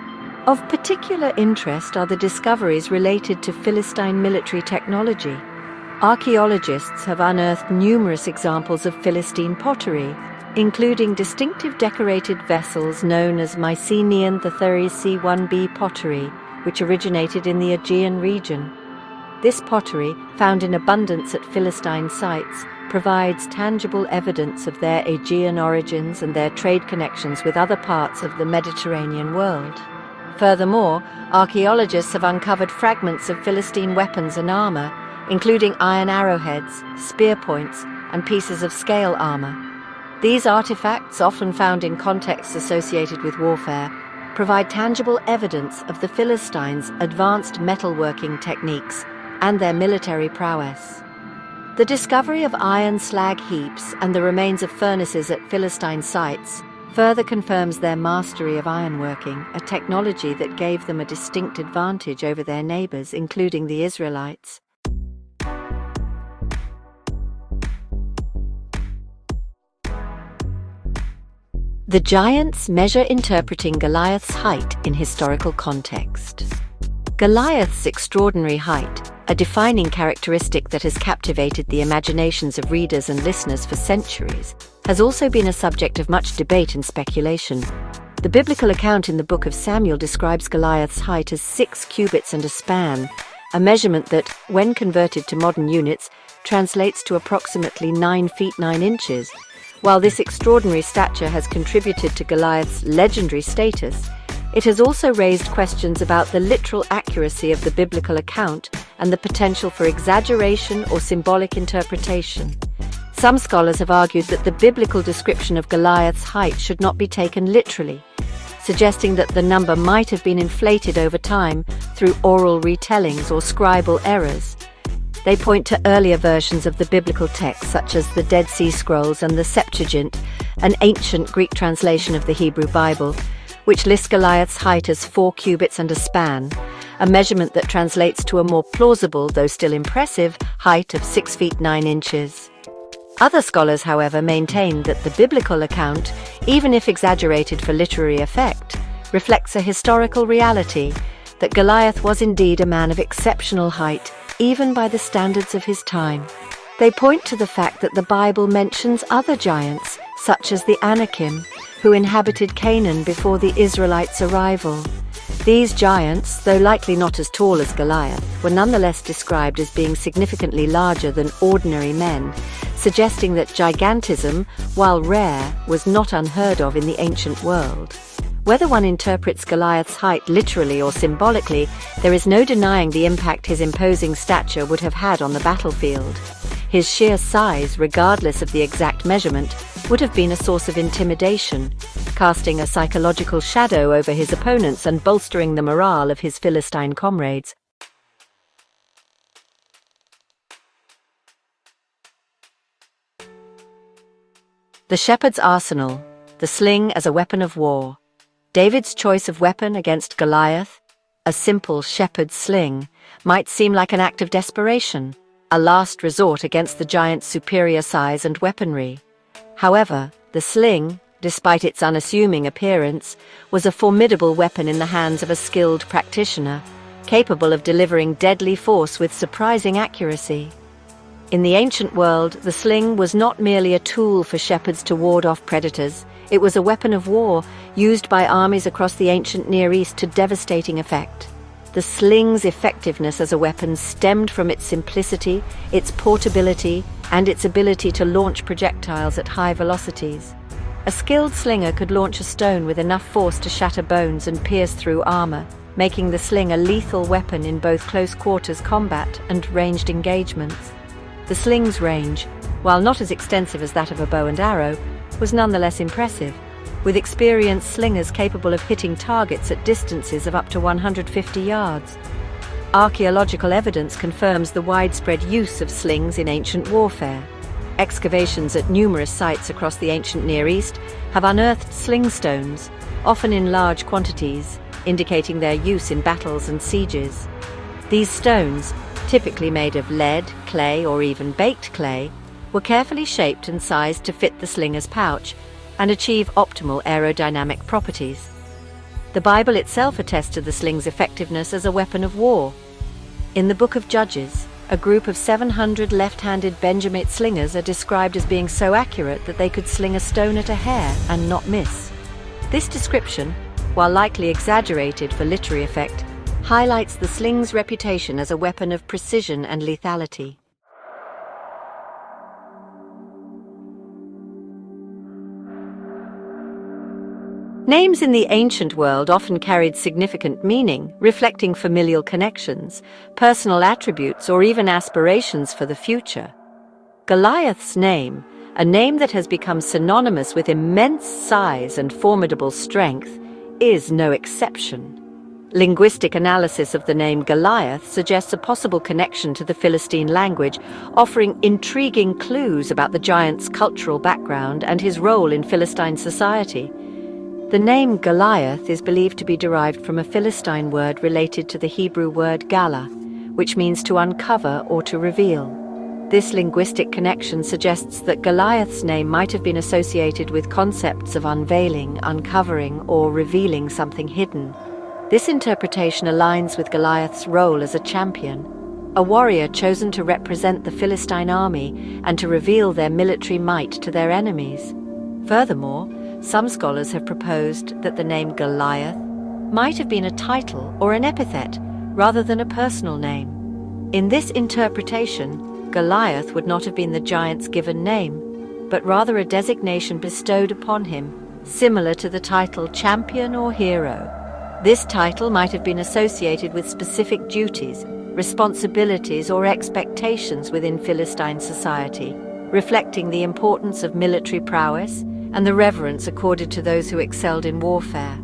A: Of particular interest are the discoveries related to Philistine military technology. Archaeologists have unearthed numerous examples of Philistine pottery, including distinctive decorated vessels known as Mycenaean Therese 1b pottery, which originated in the Aegean region. This pottery, found in abundance at Philistine sites, provides tangible evidence of their Aegean origins and their trade connections with other parts of the Mediterranean world. Furthermore, archaeologists have uncovered fragments of Philistine weapons and armour, including iron arrowheads, spear points, and pieces of scale armour. These artifacts, often found in contexts associated with warfare, provide tangible evidence of the Philistines' advanced metalworking techniques and their military prowess. The discovery of iron slag heaps and the remains of furnaces at Philistine sites further confirms their mastery of ironworking, a technology that gave them a distinct advantage over their neighbours, including the Israelites. The giants measure interpreting Goliath's height in historical context. Goliath's extraordinary height, a defining characteristic that has captivated the imaginations of readers and listeners for centuries, has also been a subject of much debate and speculation. The biblical account in the book of Samuel describes Goliath's height as 6 cubits and a span, a measurement that, when converted to modern units, translates to approximately 9 feet 9 inches. While this extraordinary stature has contributed to Goliath's legendary status, it has also raised questions about the literal accuracy of the biblical account and the potential for exaggeration or symbolic interpretation. Some scholars have argued that the biblical description of Goliath's height should not be taken literally, suggesting that the number might have been inflated over time through oral retellings or scribal errors. They point to earlier versions of the biblical text, such as the Dead Sea Scrolls and the Septuagint, an ancient Greek translation of the Hebrew Bible, which lists Goliath's height as 4 cubits and a span, a measurement that translates to a more plausible, though still impressive, height of 6 feet 9 inches. Other scholars, however, maintain that the biblical account, even if exaggerated for literary effect, reflects a historical reality, that Goliath was indeed a man of exceptional height, even by the standards of his time. They point to the fact that the Bible mentions other giants, such as the Anakim, who inhabited Canaan before the Israelites' arrival. These giants, though likely not as tall as Goliath, were nonetheless described as being significantly larger than ordinary men, suggesting that gigantism, while rare, was not unheard of in the ancient world. Whether one interprets Goliath's height literally or symbolically, there is no denying the impact his imposing stature would have had on the battlefield. His sheer size, regardless of the exact measurement, would have been a source of intimidation, casting a psychological shadow over his opponents and bolstering the morale of his Philistine comrades. The shepherd's arsenal, the sling as a weapon of war. David's choice of weapon against Goliath, a simple shepherd's sling, might seem like an act of desperation, a last resort against the giant's superior size and weaponry. However, the sling, despite its unassuming appearance, was a formidable weapon in the hands of a skilled practitioner, capable of delivering deadly force with surprising accuracy. In the ancient world, the sling was not merely a tool for shepherds to ward off predators. It was a weapon of war used by armies across the ancient Near East to devastating effect. The sling's effectiveness as a weapon stemmed from its simplicity, its portability, and its ability to launch projectiles at high velocities. A skilled slinger could launch a stone with enough force to shatter bones and pierce through armor, making the sling a lethal weapon in both close quarters combat and ranged engagements. The sling's range, while not as extensive as that of a bow and arrow, was nonetheless impressive, with experienced slingers capable of hitting targets at distances of up to 150 yards. Archaeological evidence confirms the widespread use of slings in ancient warfare. Excavations at numerous sites across the ancient Near East have unearthed sling stones, often in large quantities, indicating their use in battles and sieges. These stones, typically made of lead, clay, or even baked clay, were carefully shaped and sized to fit the slinger's pouch and achieve optimal aerodynamic properties. The Bible itself attests to the sling's effectiveness as a weapon of war. In the Book of Judges, a group of 700 left-handed Benjamite slingers are described as being so accurate that they could sling a stone at a hair and not miss. This description, while likely exaggerated for literary effect, highlights the sling's reputation as a weapon of precision and lethality. Names in the ancient world often carried significant meaning, reflecting familial connections, personal attributes, or even aspirations for the future. Goliath's name, a name that has become synonymous with immense size and formidable strength, is no exception. Linguistic analysis of the name Goliath suggests a possible connection to the Philistine language, offering intriguing clues about the giant's cultural background and his role in Philistine society. The name Goliath is believed to be derived from a Philistine word related to the Hebrew word galah, which means to uncover or to reveal. This linguistic connection suggests that Goliath's name might have been associated with concepts of unveiling, uncovering, or revealing something hidden. This interpretation aligns with Goliath's role as a champion, a warrior chosen to represent the Philistine army and to reveal their military might to their enemies. Furthermore, some scholars have proposed that the name Goliath might have been a title or an epithet rather than a personal name. In this interpretation, Goliath would not have been the giant's given name, but rather a designation bestowed upon him, similar to the title champion or hero. This title might have been associated with specific duties, responsibilities, or expectations within Philistine society, reflecting the importance of military prowess and the reverence accorded to those who excelled in warfare.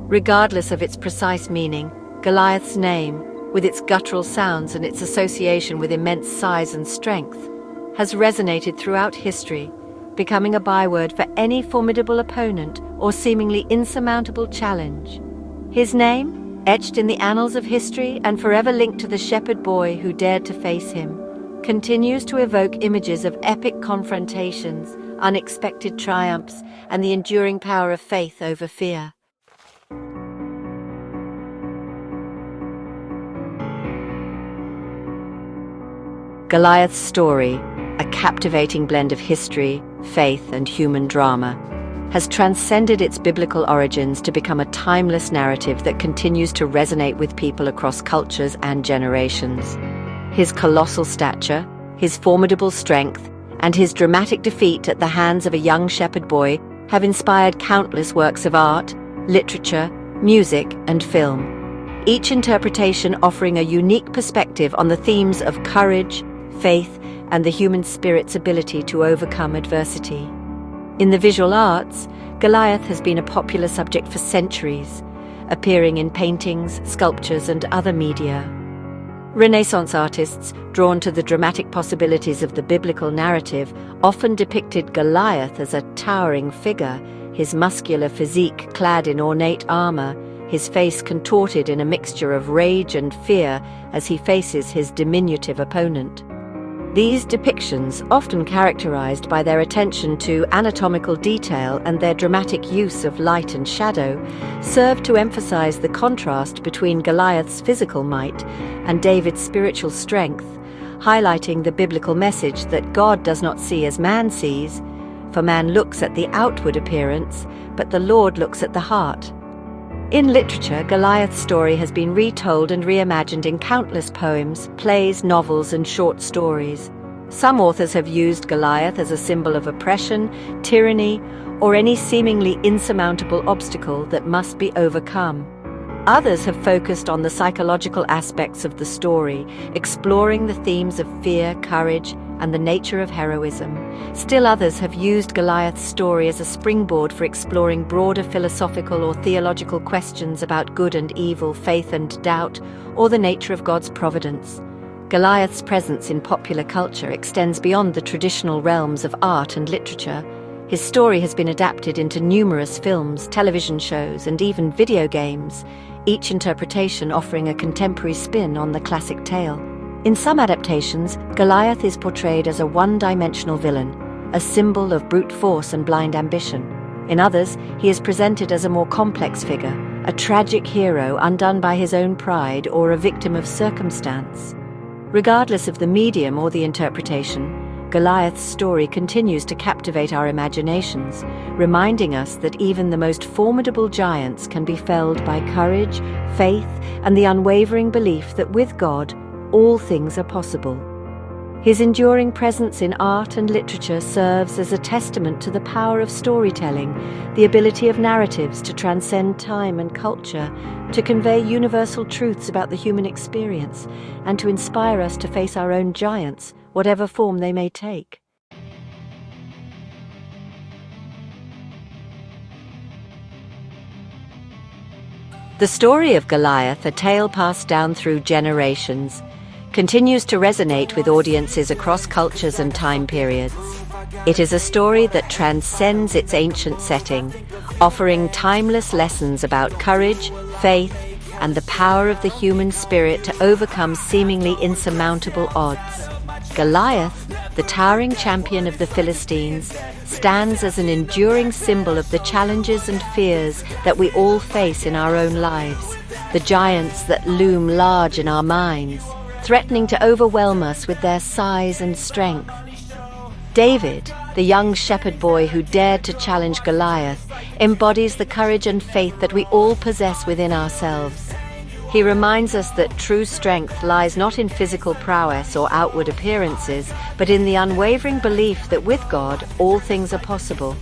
A: Regardless of its precise meaning, Goliath's name, with its guttural sounds and its association with immense size and strength, has resonated throughout history, becoming a byword for any formidable opponent or seemingly insurmountable challenge. His name, etched in the annals of history and forever linked to the shepherd boy who dared to face him, continues to evoke images of epic confrontations, unexpected triumphs, and the enduring power of faith over fear. Goliath's story, a captivating blend of history, faith, and human drama, has transcended its biblical origins to become a timeless narrative that continues to resonate with people across cultures and generations. His colossal stature, his formidable strength, and his dramatic defeat at the hands of a young shepherd boy have inspired countless works of art, literature, music, and film, each interpretation offering a unique perspective on the themes of courage, faith, and the human spirit's ability to overcome adversity. In the visual arts, Goliath has been a popular subject for centuries, appearing in paintings, sculptures, and other media. Renaissance artists, drawn to the dramatic possibilities of the biblical narrative, often depicted Goliath as a towering figure, his muscular physique clad in ornate armor, his face contorted in a mixture of rage and fear as he faces his diminutive opponent. These depictions, often characterized by their attention to anatomical detail and their dramatic use of light and shadow, serve to emphasize the contrast between Goliath's physical might and David's spiritual strength, highlighting the biblical message that God does not see as man sees, for man looks at the outward appearance, but the Lord looks at the heart. In literature, Goliath's story has been retold and reimagined in countless poems, plays, novels, and short stories. Some authors have used Goliath as a symbol of oppression, tyranny, or any seemingly insurmountable obstacle that must be overcome. Others have focused on the psychological aspects of the story, exploring the themes of fear, courage, and the nature of heroism. Still others have used Goliath's story as a springboard for exploring broader philosophical or theological questions about good and evil, faith and doubt, or the nature of God's providence. Goliath's presence in popular culture extends beyond the traditional realms of art and literature. His story has been adapted into numerous films, television shows, and even video games, each interpretation offering a contemporary spin on the classic tale. In some adaptations, Goliath is portrayed as a one-dimensional villain, a symbol of brute force and blind ambition. In others, he is presented as a more complex figure, a tragic hero undone by his own pride or a victim of circumstance. Regardless of the medium or the interpretation, Goliath's story continues to captivate our imaginations, reminding us that even the most formidable giants can be felled by courage, faith, and the unwavering belief that with God, all things are possible. His enduring presence in art and literature serves as a testament to the power of storytelling, the ability of narratives to transcend time and culture, to convey universal truths about the human experience, and to inspire us to face our own giants, whatever form they may take. The story of Goliath, a tale passed down through generations, continues to resonate with audiences across cultures and time periods. It is a story that transcends its ancient setting, offering timeless lessons about courage, faith, and the power of the human spirit to overcome seemingly insurmountable odds. Goliath, the towering champion of the Philistines, stands as an enduring symbol of the challenges and fears that we all face in our own lives, the giants that loom large in our minds, threatening to overwhelm us with their size and strength. David, the young shepherd boy who dared to challenge Goliath, embodies the courage and faith that we all possess within ourselves. He reminds us that true strength lies not in physical prowess or outward appearances, but in the unwavering belief that with God, all things are possible.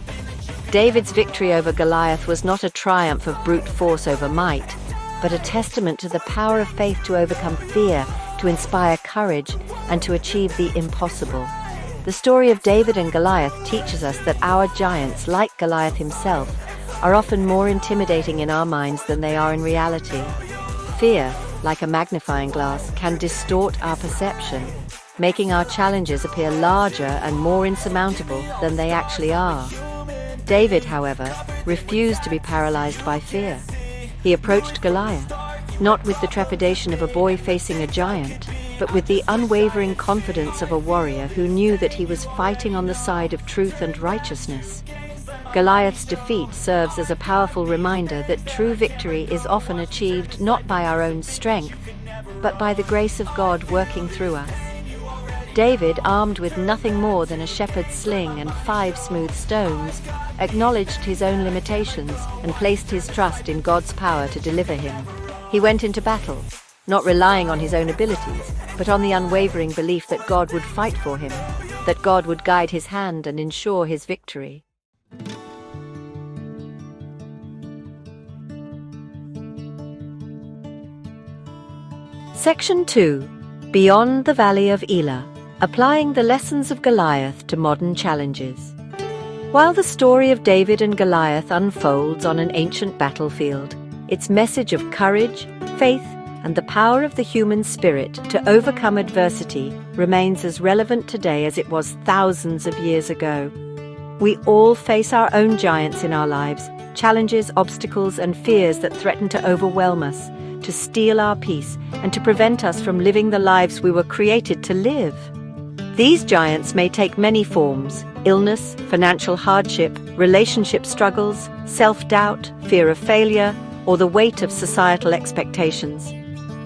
A: David's victory over Goliath was not a triumph of brute force over might, but a testament to the power of faith to overcome fear, to inspire courage, and to achieve the impossible. The story of David and Goliath teaches us that our giants, like Goliath himself, are often more intimidating in our minds than they are in reality. Fear, like a magnifying glass, can distort our perception, making our challenges appear larger and more insurmountable than they actually are. David, however, refused to be paralyzed by fear. He approached Goliath, not with the trepidation of a boy facing a giant, but with the unwavering confidence of a warrior who knew that he was fighting on the side of truth and righteousness. Goliath's defeat serves as a powerful reminder that true victory is often achieved not by our own strength, but by the grace of God working through us. David, armed with nothing more than a shepherd's sling and 5 smooth stones, acknowledged his own limitations and placed his trust in God's power to deliver him. He went into battle, not relying on his own abilities, but on the unwavering belief that God would fight for him, that God would guide his hand and ensure his victory. Section 2. Beyond the Valley of Elah, applying the lessons of Goliath to modern challenges. While the story of David and Goliath unfolds on an ancient battlefield, its message of courage, faith, and the power of the human spirit to overcome adversity remains as relevant today as it was thousands of years ago. We all face our own giants in our lives, challenges, obstacles, and fears that threaten to overwhelm us, to steal our peace, and to prevent us from living the lives we were created to live. These giants may take many forms: illness, financial hardship, relationship struggles, self-doubt, fear of failure, or the weight of societal expectations.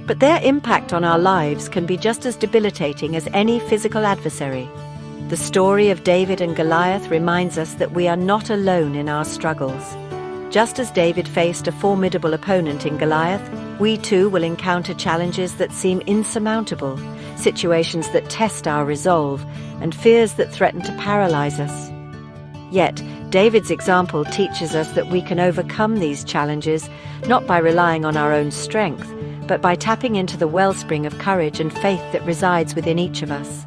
A: But their impact on our lives can be just as debilitating as any physical adversary. The story of David and Goliath reminds us that we are not alone in our struggles. Just as David faced a formidable opponent in Goliath, we too will encounter challenges that seem insurmountable, situations that test our resolve, and fears that threaten to paralyze us. Yet, David's example teaches us that we can overcome these challenges not by relying on our own strength, but by tapping into the wellspring of courage and faith that resides within each of us.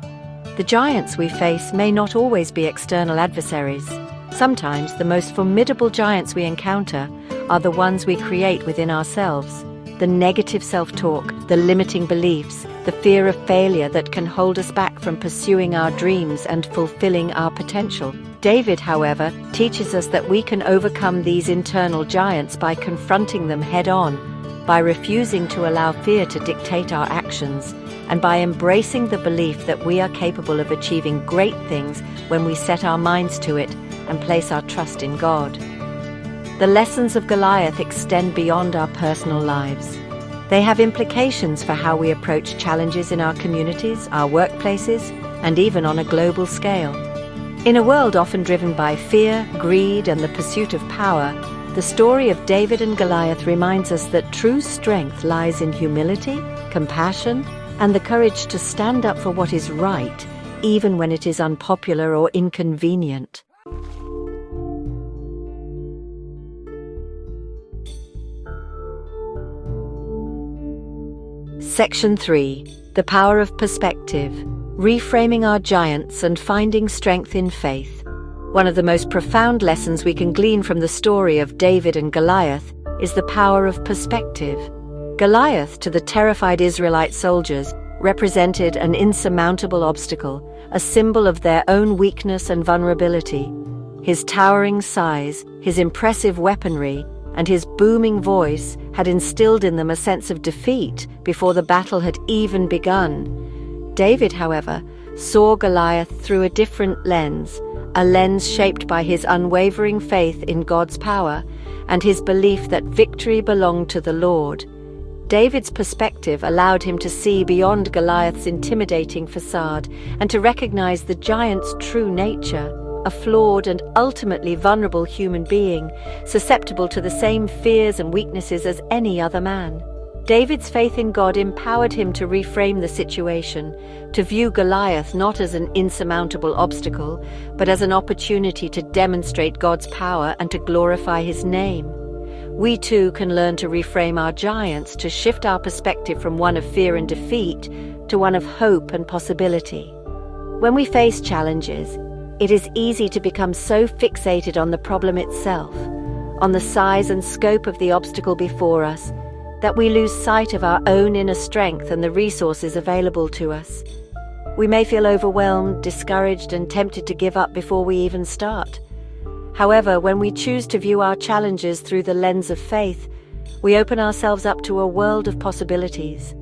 A: The giants we face may not always be external adversaries. Sometimes the most formidable giants we encounter are the ones we create within ourselves. The negative self-talk, the limiting beliefs, the fear of failure that can hold us back from pursuing our dreams and fulfilling our potential. David, however, teaches us that we can overcome these internal giants by confronting them head-on, by refusing to allow fear to dictate our actions, and by embracing the belief that we are capable of achieving great things when we set our minds to it and place our trust in God. The lessons of Goliath extend beyond our personal lives. They have implications for how we approach challenges in our communities, our workplaces, and even on a global scale. In a world often driven by fear, greed, and the pursuit of power, the story of David and Goliath reminds us that true strength lies in humility, compassion, and the courage to stand up for what is right, even when it is unpopular or inconvenient. Section 3. The Power of Perspective. Reframing our giants and finding strength in faith. One of the most profound lessons we can glean from the story of David and Goliath is the power of perspective. Goliath, to the terrified Israelite soldiers, represented an insurmountable obstacle, a symbol of their own weakness and vulnerability. His towering size, his impressive weaponry, and his booming voice had instilled in them a sense of defeat before the battle had even begun. David, however, saw Goliath through a different lens, a lens shaped by his unwavering faith in God's power and his belief that victory belonged to the Lord. David's perspective allowed him to see beyond Goliath's intimidating facade and to recognize the giant's true nature, a flawed and ultimately vulnerable human being, susceptible to the same fears and weaknesses as any other man. David's faith in God empowered him to reframe the situation, to view Goliath not as an insurmountable obstacle, but as an opportunity to demonstrate God's power and to glorify His name. We too can learn to reframe our giants, to shift our perspective from one of fear and defeat to one of hope and possibility. When we face challenges, it is easy to become so fixated on the problem itself, on the size and scope of the obstacle before us, that we lose sight of our own inner strength and the resources available to us. We may feel overwhelmed, discouraged, and tempted to give up before we even start. However, when we choose to view our challenges through the lens of faith, we open ourselves up to a world of possibilities.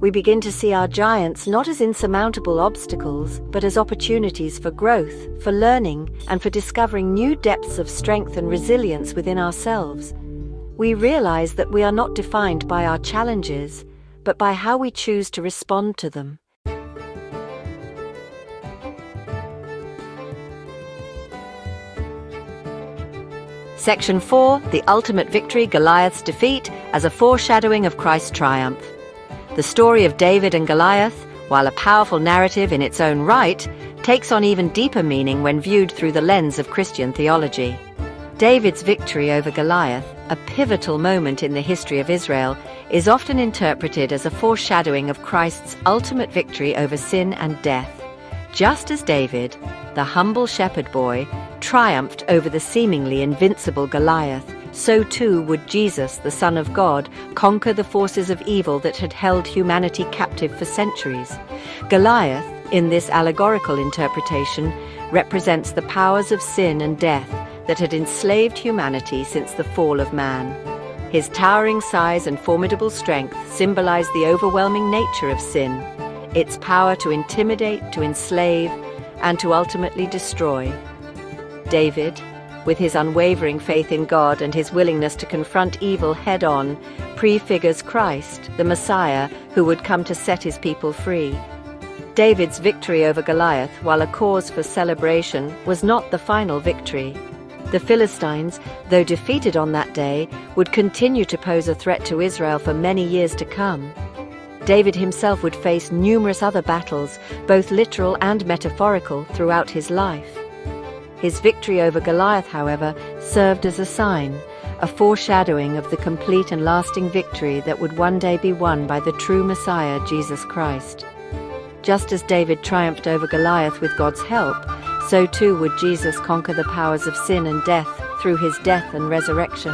A: We begin to see our giants not as insurmountable obstacles, but as opportunities for growth, for learning, and for discovering new depths of strength and resilience within ourselves. We realize that we are not defined by our challenges, but by how we choose to respond to them. Section 4. The Ultimate Victory, Goliath's Defeat, as a foreshadowing of Christ's triumph. The story of David and Goliath, while a powerful narrative in its own right, takes on even deeper meaning when viewed through the lens of Christian theology. David's victory over Goliath, a pivotal moment in the history of Israel, is often interpreted as a foreshadowing of Christ's ultimate victory over sin and death. Just as David, the humble shepherd boy, triumphed over the seemingly invincible Goliath, so too would Jesus, the Son of God, conquer the forces of evil that had held humanity captive for centuries. Goliath, in this allegorical interpretation, represents the powers of sin and death that had enslaved humanity since the fall of man. His towering size and formidable strength symbolize the overwhelming nature of sin, its power to intimidate, to enslave, and to ultimately destroy. David, with his unwavering faith in God and his willingness to confront evil head-on, prefigures Christ, the Messiah, who would come to set his people free. David's victory over Goliath, while a cause for celebration, was not the final victory. The Philistines, though defeated on that day, would continue to pose a threat to Israel for many years to come. David himself would face numerous other battles, both literal and metaphorical, throughout his life. His victory over Goliath, however, served as a sign, a foreshadowing of the complete and lasting victory that would one day be won by the true Messiah, Jesus Christ. Just as David triumphed over Goliath with God's help, so too would Jesus conquer the powers of sin and death through his death and resurrection.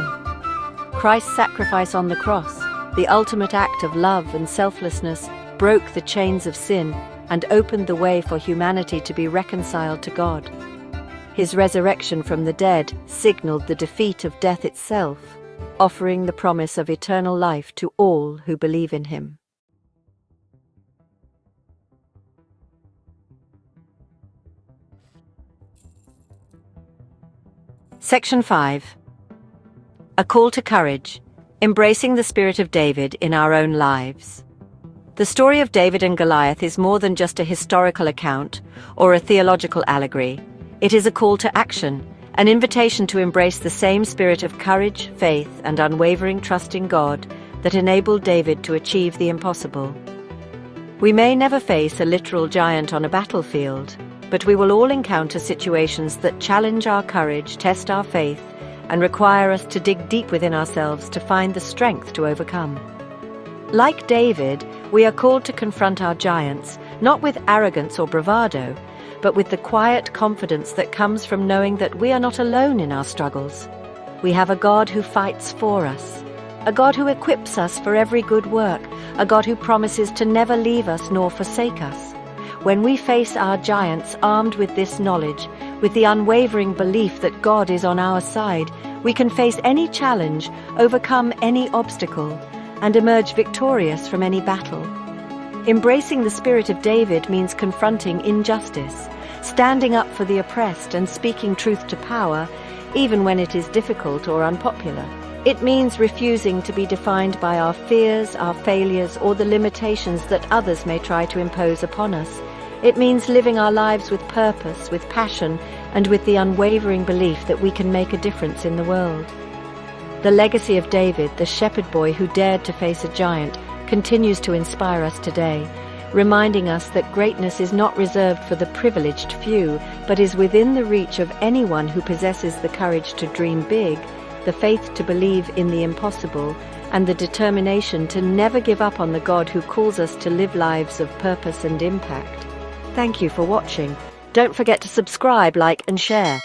A: Christ's sacrifice on the cross, the ultimate act of love and selflessness, broke the chains of sin and opened the way for humanity to be reconciled to God. His resurrection from the dead signaled the defeat of death itself, offering the promise of eternal life to all who believe in him. Section 5. A call to courage, embracing the spirit of David in our own lives. The story of David and Goliath is more than just a historical account or a theological allegory. It is a call to action, an invitation to embrace the same spirit of courage, faith, and unwavering trust in God that enabled David to achieve the impossible. We may never face a literal giant on a battlefield, but we will all encounter situations that challenge our courage, test our faith, and require us to dig deep within ourselves to find the strength to overcome. Like David, we are called to confront our giants, not with arrogance or bravado, but with the quiet confidence that comes from knowing that we are not alone in our struggles. We have a God who fights for us, a God who equips us for every good work, a God who promises to never leave us nor forsake us. When we face our giants armed with this knowledge, with the unwavering belief that God is on our side, we can face any challenge, overcome any obstacle, and emerge victorious from any battle. Embracing the spirit of David means confronting injustice, standing up for the oppressed and speaking truth to power, even when it is difficult or unpopular. It means refusing to be defined by our fears, our failures, or the limitations that others may try to impose upon us. It means living our lives with purpose, with passion, and with the unwavering belief that we can make a difference in the world. The legacy of David, the shepherd boy who dared to face a giant, continues to inspire us today, reminding us that greatness is not reserved for the privileged few, but is within the reach of anyone who possesses the courage to dream big, the faith to believe in the impossible, and the determination to never give up on the God who calls us to live lives of purpose and impact. Thank you for watching. Don't forget to subscribe, like, and share.